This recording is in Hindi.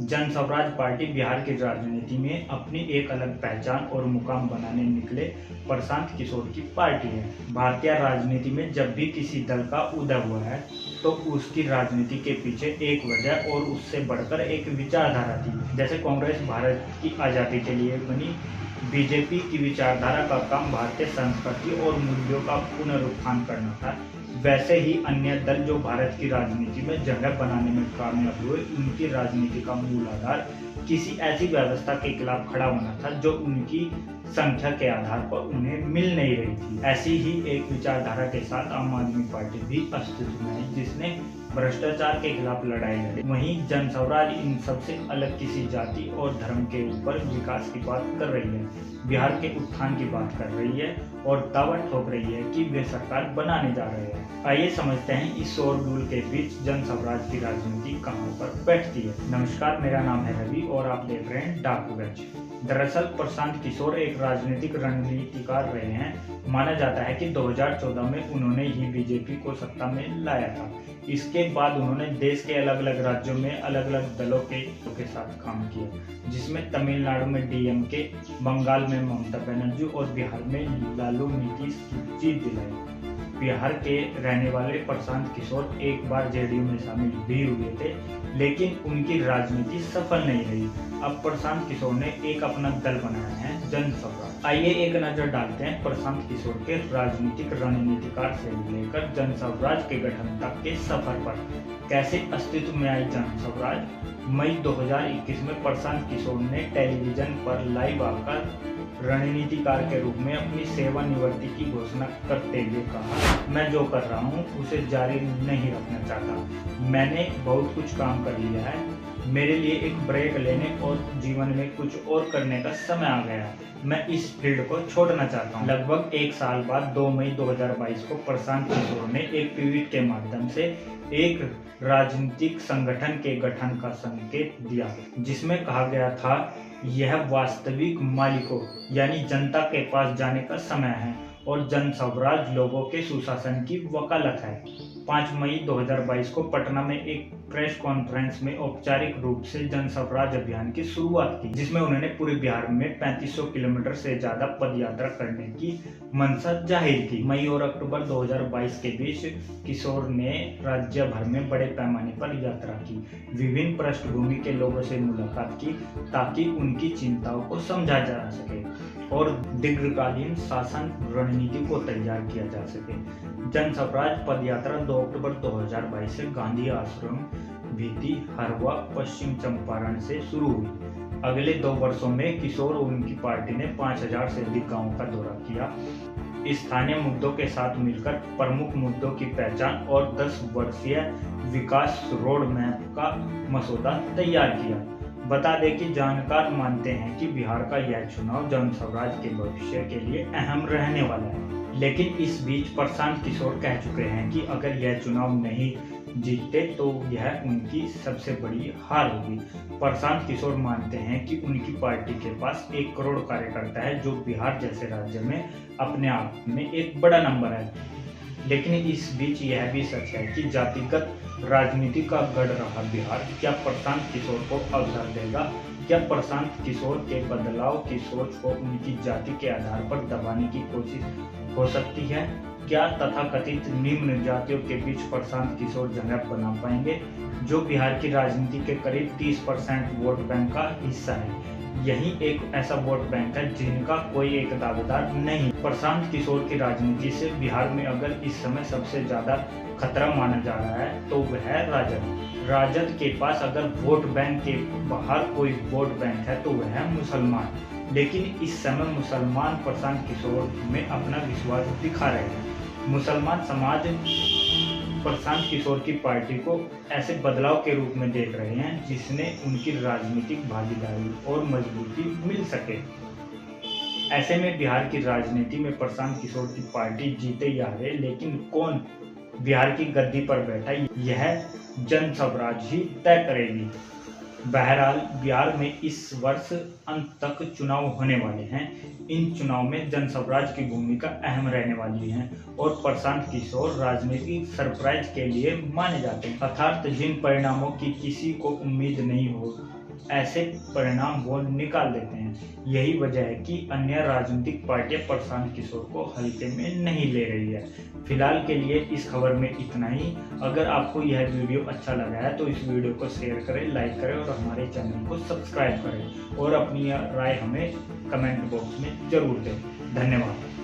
जन स्वराज पार्टी बिहार की राजनीति में अपनी एक अलग पहचान और मुकाम बनाने निकले प्रशांत किशोर की पार्टी है। भारतीय राजनीति में जब भी किसी दल का उदय हुआ है तो उसकी राजनीति के पीछे एक वजह और उससे बढ़कर एक विचारधारा थी। जैसे कांग्रेस भारत की आज़ादी के लिए बनी, बीजेपी की विचारधारा का काम भारतीय संस्कृति और मूल्यों का पुनरुत्थान करना था, वैसे ही अन्य दल जो भारत की राजनीति में जगह बनाने में कामयाब हुए, उनकी राजनीति का मूल आधार किसी ऐसी व्यवस्था के खिलाफ खड़ा होना था जो उनकी संख्या के आधार पर उन्हें मिल नहीं रही थी। ऐसी ही एक विचारधारा के साथ आम आदमी पार्टी भी अस्तित्व में है, जिसने भ्रष्टाचार के खिलाफ लड़ाई लड़ी। वहीं जन स्वराज इन सबसे अलग किसी जाति और धर्म के ऊपर विकास की बात कर रही है, बिहार के उत्थान की बात कर रही है और दावा ठोक रही है कि वे सरकार बनाने जा रहे हैं। आइए समझते हैं इस शोरगुल के बीच जन स्वराज की राजनीति कहां पर बैठती है। नमस्कार, मेरा नाम है रवि और आप देख रहे हैं डाकूगंज। दरअसल प्रशांत किशोर एक राजनीतिक रणनीतिकार रहे हैं। माना जाता है कि 2014 में उन्होंने ही बीजेपी को सत्ता में लाया था। इसके बाद उन्होंने देश के अलग अलग राज्यों में अलग अलग दलों के साथ काम किया, जिसमें तमिलनाडु में डीएमके, बंगाल में ममता बनर्जी और बिहार में लालू नीतीश की जीत दिलाई। बिहार के रहने वाले प्रशांत किशोर एक बार जेडीयू में शामिल भी हुए थे, लेकिन उनकी राजनीति सफल नहीं रही। अब प्रशांत किशोर ने एक अपना दल बनाया है, जन स्वराज। आइए एक नजर डालते हैं प्रशांत किशोर के राजनीतिक रणनीतिकार से लेकर जन स्वराज के गठन तक के सफर पर। कैसे अस्तित्व में आई जन स्वराज? मई 2021 में प्रशांत किशोर ने टेलीविजन पर लाइव आकर रणनीतिकार के रूप में अपनी सेवानिवृत्ति की घोषणा करते हुए कहा, मैं जो कर रहा हूँ उसे जारी नहीं रखना चाहता। मैंने बहुत कुछ काम कर लिया है, मेरे लिए एक ब्रेक लेने और जीवन में कुछ और करने का समय आ गया है। मैं इस फील्ड को छोड़ना चाहता हूँ। लगभग एक साल बाद 2 मई 2022 को प्रशांत किशोर ने एक ट्वीट के माध्यम से एक राजनीतिक संगठन के गठन का संकेत दिया, जिसमें कहा गया था, यह वास्तविक मालिकों यानी जनता के पास जाने का समय है और जन स्वराज लोगों के सुशासन की वकालत है। 5 मई 2022 को पटना में एक प्रेस कॉन्फ्रेंस में औपचारिक रूप से जन स्वराज अभियान की शुरुआत की, जिसमें उन्होंने पूरे बिहार में 3500 किलोमीटर से ज्यादा पदयात्रा करने की मंशा जाहिर की। मई और अक्टूबर 2022 के बीच किशोर ने राज्य भर में बड़े पैमाने पर यात्रा की, विभिन्न पृष्ठभूमि के लोगों से मुलाकात की ताकि उनकी चिंताओं को समझा जा सके और दीर्घकालीन शासन रणनीति को तैयार किया जा सके। जन स्वराज पदयात्रा 2 अक्टूबर 2022 से गांधी आश्रम, भीती, हरवा, पश्चिम चंपारण से शुरू हुई। अगले 2 वर्षों में किशोर और उनकी पार्टी ने 5000 से अधिक गांवों का दौरा किया, स्थानीय मुद्दों के साथ मिलकर प्रमुख मुद्दों की पहचान और 10 वर्षीय विकास रोड मैप का मसौदा तैयार किया। बता दें कि जानकार मानते हैं कि बिहार का यह चुनाव जन स्वराज के भविष्य के लिए अहम रहने वाला है। लेकिन इस बीच प्रशांत किशोर कह चुके हैं कि अगर यह चुनाव नहीं जीतते तो यह उनकी सबसे बड़ी हार होगी। प्रशांत किशोर मानते हैं कि उनकी पार्टी के पास 1 करोड़ कार्यकर्ता है, जो बिहार जैसे राज्य में अपने आप में एक बड़ा नंबर है। लेकिन इस बीच यह भी सच है कि जातिगत राजनीति का गढ़ रहा बिहार क्या प्रशांत किशोर को अवसर देगा? क्या प्रशांत किशोर के बदलाव की सोच को उनकी जाति के आधार पर दबाने की कोशिश हो सकती है? क्या तथाकथित निम्न जातियों के बीच प्रशांत किशोर जगह बना पाएंगे, जो बिहार की राजनीति के करीब 30% वोट बैंक का हिस्सा है? यही एक ऐसा वोट बैंक है जिनका कोई एक दावेदार नहीं। प्रशांत किशोर की राजनीति से बिहार में अगर इस समय सबसे ज्यादा खतरा माना जा रहा है तो वह है राजद। राजद के पास अगर वोट बैंक के बाहर कोई वोट बैंक है तो वह है मुसलमान। लेकिन इस समय मुसलमान प्रशांत किशोर में अपना विश्वास दिखा रहे हैं। मुसलमान समाज प्रशांत किशोर की पार्टी को ऐसे बदलाव के रूप में देख रहे हैं जिसने उनकी राजनीतिक भागीदारी और मजबूती मिल सके। ऐसे में बिहार की राजनीति में प्रशांत किशोर की पार्टी जीते या हारे, लेकिन कौन बिहार की गद्दी पर बैठा यह जन स्वराज ही तय करेगी। बहरहाल बिहार में इस वर्ष अंत तक चुनाव होने वाले हैं। इन चुनाव में जन स्वराज की भूमिका अहम रहने वाली है और प्रशांत किशोर राजनीतिक सरप्राइज के लिए माने जाते हैं, अर्थात जिन परिणामों की किसी को उम्मीद नहीं हो ऐसे परिणाम वो निकाल देते हैं। यही वजह है कि अन्य राजनीतिक पार्टियां प्रशांत किशोर को हल्के में नहीं ले रही है। फिलहाल के लिए इस खबर में इतना ही। अगर आपको यह वीडियो अच्छा लगा है तो इस वीडियो को शेयर करें, लाइक करें और हमारे चैनल को सब्सक्राइब करें और अपनी राय हमें कमेंट बॉक्स में जरूर दें। धन्यवाद।